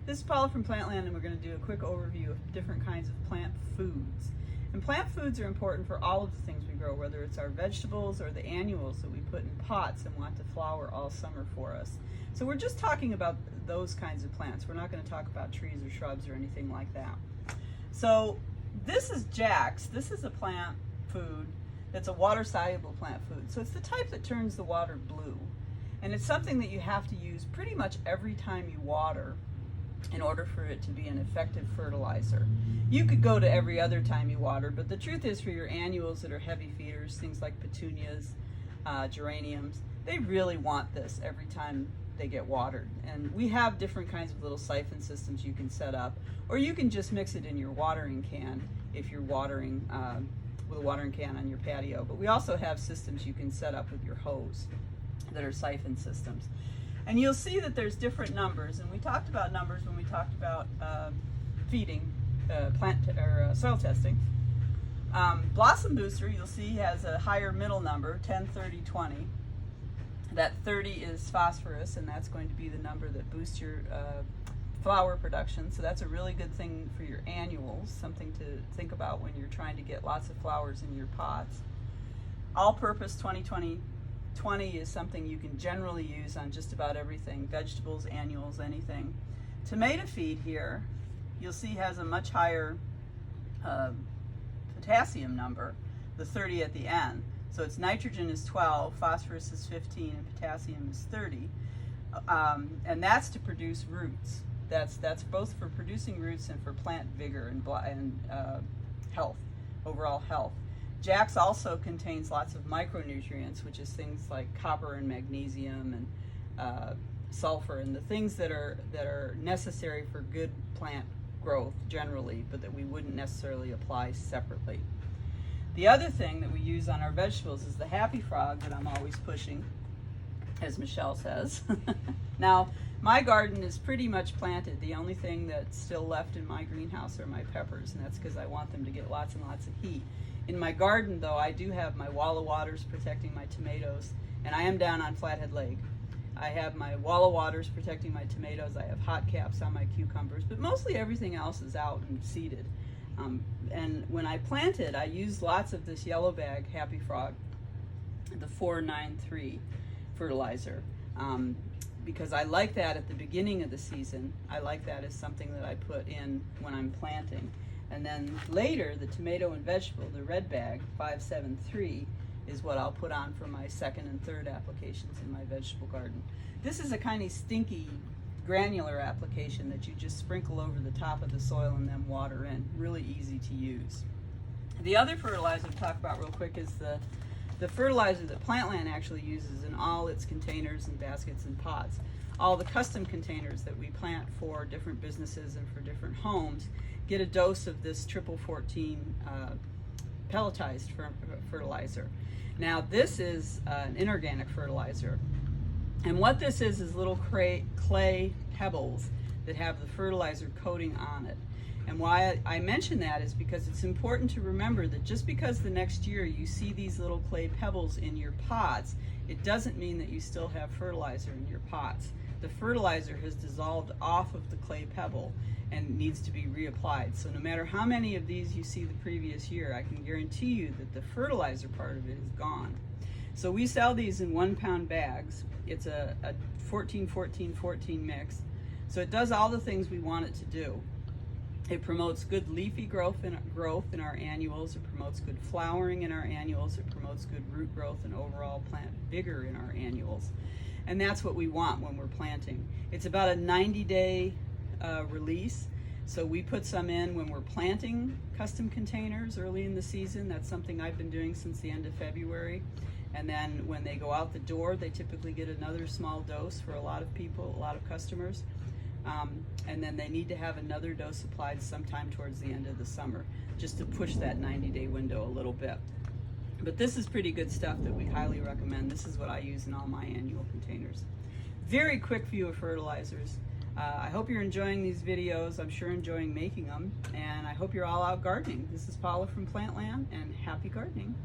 This is Paula from Plantland, and we're going to do a quick overview of different kinds of plant foods. And plant foods are important for all of the things we grow, whether it's our vegetables or the annuals that we put in pots and want to flower all summer for us. So we're just talking about those kinds of plants. We're not going to talk about trees or shrubs or anything like that. So this is Jack's. This is a plant food that's a water-soluble plant food. So it's the type that turns the water blue. And it's something that you have to use pretty much every time you water in order for it to be an effective fertilizer. You could go to every other time you water, but the truth is for your annuals that are heavy feeders, things like petunias, geraniums, they really want this every time they get watered. And we have different kinds of little siphon systems you can set up, or you can just mix it in your watering can if you're watering with a watering can on your patio. But we also have systems you can set up with your hose that are siphon systems. And you'll see that there's different numbers, and we talked about numbers when we talked about feeding, soil testing. Blossom Booster, you'll see, has a higher middle number, 10, 30, 20. That 30 is phosphorus, and that's going to be the number that boosts your flower production. So that's a really good thing for your annuals, something to think about when you're trying to get lots of flowers in your pots. All-purpose 20-20-20 is something you can generally use on just about everything, vegetables, annuals, anything. Tomato feed here, you'll see, has a much higher potassium number, the 30 at the end. So its nitrogen is 12, phosphorus is 15, and potassium is 30. And that's to produce roots. That's both for producing roots and for plant vigor and health, overall health. Jack's also contains lots of micronutrients, which is things like copper and magnesium and sulfur, and the things that are necessary for good plant growth generally, but that we wouldn't necessarily apply separately. The other thing that we use on our vegetables is the Happy Frog that I'm always pushing, as Michelle says. Now, my garden is pretty much planted. The only thing that's still left in my greenhouse are my peppers, and that's because I want them to get lots and lots of heat. In my garden, though, I do have my wall of waters protecting my tomatoes, and I am down on Flathead Lake. I have my wall of waters protecting my tomatoes. I have hot caps on my cucumbers, but mostly everything else is out and seeded. And when I planted, I used lots of this yellow bag Happy Frog, the 493 fertilizer, because I like that at the beginning of the season. I like that as something that I put in when I'm planting. And then later, the tomato and vegetable, the red bag, 573, is what I'll put on for my second and third applications in my vegetable garden. This is a kind of stinky, granular application that you just sprinkle over the top of the soil and then water in. Really easy to use. The other fertilizer to talk about real quick is the fertilizer that Plantland actually uses in all its containers and baskets and pots. All the custom containers that we plant for different businesses and for different homes get a dose of this 1414 pelletized fertilizer. Now this is an inorganic fertilizer, and what this is little clay pebbles that have the fertilizer coating on it. And why I mention that is because it's important to remember that just because the next year you see these little clay pebbles in your pots, it doesn't mean that you still have fertilizer in your pots. The fertilizer has dissolved off of the clay pebble and needs to be reapplied. So no matter how many of these you see the previous year, I can guarantee you that the fertilizer part of it is gone. So we sell these in 1 pound bags. It's a 14-14-14 mix. So it does all the things we want it to do. It promotes good leafy growth in our annuals. It promotes good flowering in our annuals. It promotes good root growth and overall plant vigor in our annuals. And that's what we want when we're planting. It's about a 90-day release. So we put some in when we're planting custom containers early in the season. That's something I've been doing since the end of February. And then when they go out the door, they typically get another small dose for a lot of people, a lot of customers. And then they need to have another dose applied sometime towards the end of the summer, just to push that 90-day window a little bit. But this is pretty good stuff that we highly recommend. This is what I use in all my annual containers. Very quick view of fertilizers. I hope you're enjoying these videos. I'm sure enjoying making them, and I hope you're all out gardening. This is Paula from Plantland, and happy gardening.